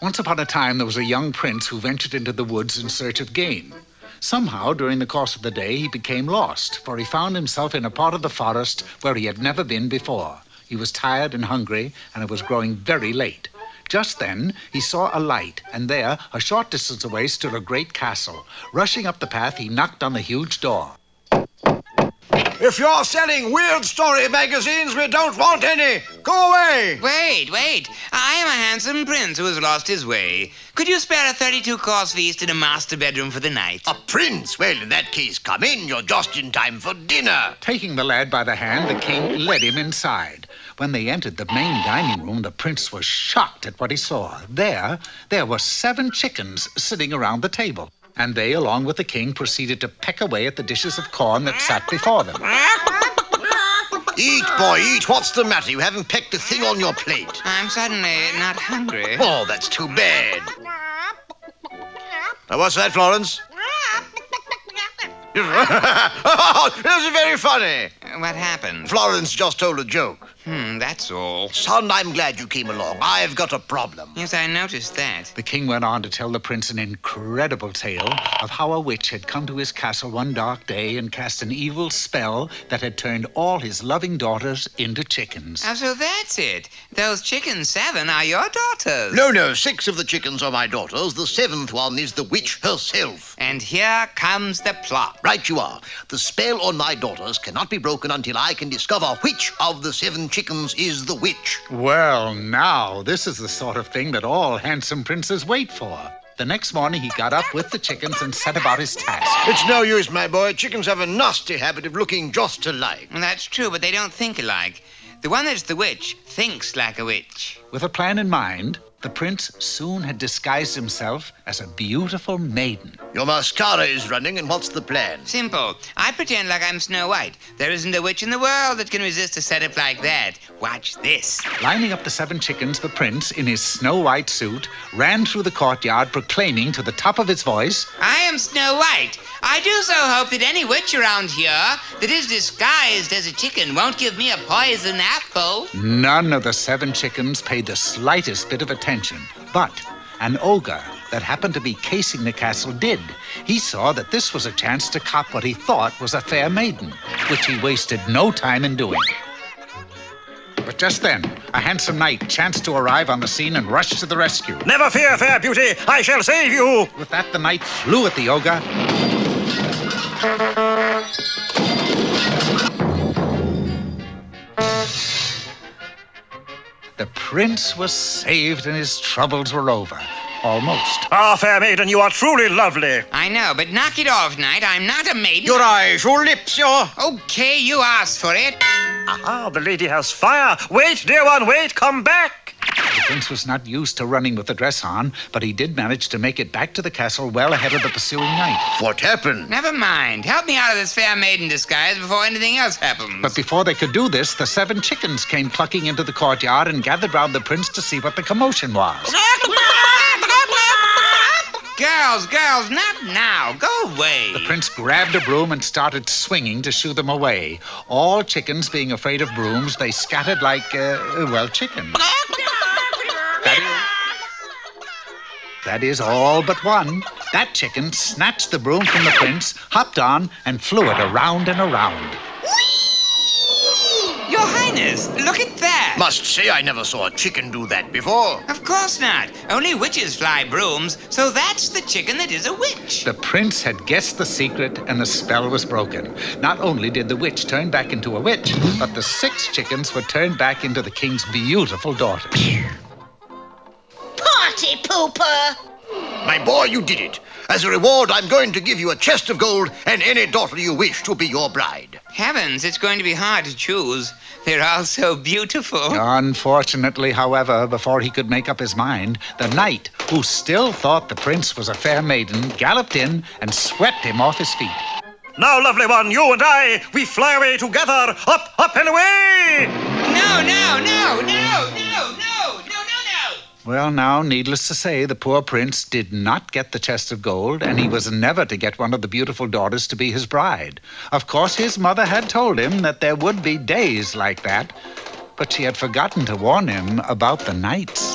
Once upon a time, there was a young prince who ventured into the woods in search of game. Somehow, during the course of the day, he became lost, for he found himself in a part of the forest where he had never been before. He was tired and hungry, and it was growing very late. Just then, he saw a light, and there, a short distance away, stood a great castle. Rushing up the path, he knocked on the huge door. If you're selling weird story magazines, we don't want any. Go away. Wait. I am a handsome prince who has lost his way. Could you spare a 32-course feast in a master bedroom for the night? A prince? Well, in that case, come in. You're just in time for dinner. Taking the lad by the hand, the king led him inside. When they entered the main dining room, the prince was shocked at what he saw. There were 7 chickens sitting around the table. And they, along with the king, proceeded to peck away at the dishes of corn that sat before them. Eat, boy, eat. What's the matter? You haven't pecked a thing on your plate. I'm suddenly not hungry. Oh, that's too bad. Now, what's that, Florence? This is very funny. What happened? Florence just told a joke. That's all. Son, I'm glad you came along. I've got a problem. Yes, I noticed that. The king went on to tell the prince an incredible tale of how a witch had come to his castle one dark day and cast an evil spell that had turned all his loving daughters into chickens. Oh, so that's it. Those chickens 7 are your daughters. No, 6 of the chickens are my daughters. The 7th one is the witch herself. And here comes the plot. Right you are. The spell on my daughters cannot be broken until I can discover which of the 7 chickens is the witch. Well, now, this is the sort of thing that all handsome princes wait for. The next morning, he got up with the chickens and set about his task. It's no use, my boy. Chickens have a nasty habit of looking just alike. Well, that's true, but they don't think alike. The one that's the witch thinks like a witch. With a plan in mind, the prince soon had disguised himself as a beautiful maiden. Your mascara is running, and what's the plan? Simple. I pretend like I'm Snow White. There isn't a witch in the world that can resist a setup like that. Watch this. Lining up the 7 chickens, the prince, in his Snow White suit, ran through the courtyard proclaiming to the top of his voice, I am Snow White. I do so hope that any witch around here that is disguised as a chicken won't give me a poison apple. None of the 7 chickens paid the slightest bit of attention, but an ogre that happened to be casing the castle did. He saw that this was a chance to cop what he thought was a fair maiden, which he wasted no time in doing. But just then, a handsome knight chanced to arrive on the scene and rushed to the rescue. Never fear, fair beauty, I shall save you. With that, the knight flew at the ogre. The prince was saved and his troubles were over. Almost. Ah, fair maiden, you are truly lovely. I know, but knock it off, knight. I'm not a maiden. Your eyes, your lips, your... Okay, you asked for it. Aha, the lady has fire. Wait, dear one, wait, come back. The prince was not used to running with the dress on, but he did manage to make it back to the castle well ahead of the pursuing knight. What happened? Never mind. Help me out of this fair maiden disguise before anything else happens. But before they could do this, the 7 chickens came clucking into the courtyard and gathered round the prince to see what the commotion was. Girls, not now. Go away. The prince grabbed a broom and started swinging to shoo them away. All chickens being afraid of brooms, they scattered like, chickens. That is all but one. That chicken snatched the broom from the prince, hopped on, and flew it around and around. Your Highness, look at that. Must say I never saw a chicken do that before. Of course not. Only witches fly brooms, so that's the chicken that is a witch. The prince had guessed the secret, and the spell was broken. Not only did the witch turn back into a witch, but the 6 chickens were turned back into the king's beautiful daughters. Party pooper! My boy, you did it. As a reward, I'm going to give you a chest of gold and any daughter you wish to be your bride. Heavens, it's going to be hard to choose. They're all so beautiful. Unfortunately, however, before he could make up his mind, the knight, who still thought the prince was a fair maiden, galloped in and swept him off his feet. Now, lovely one, you and I, we fly away together, up and away! No. Well, now, needless to say, the poor prince did not get the chest of gold, and he was never to get one of the beautiful daughters to be his bride. Of course, his mother had told him that there would be days like that, but she had forgotten to warn him about the nights.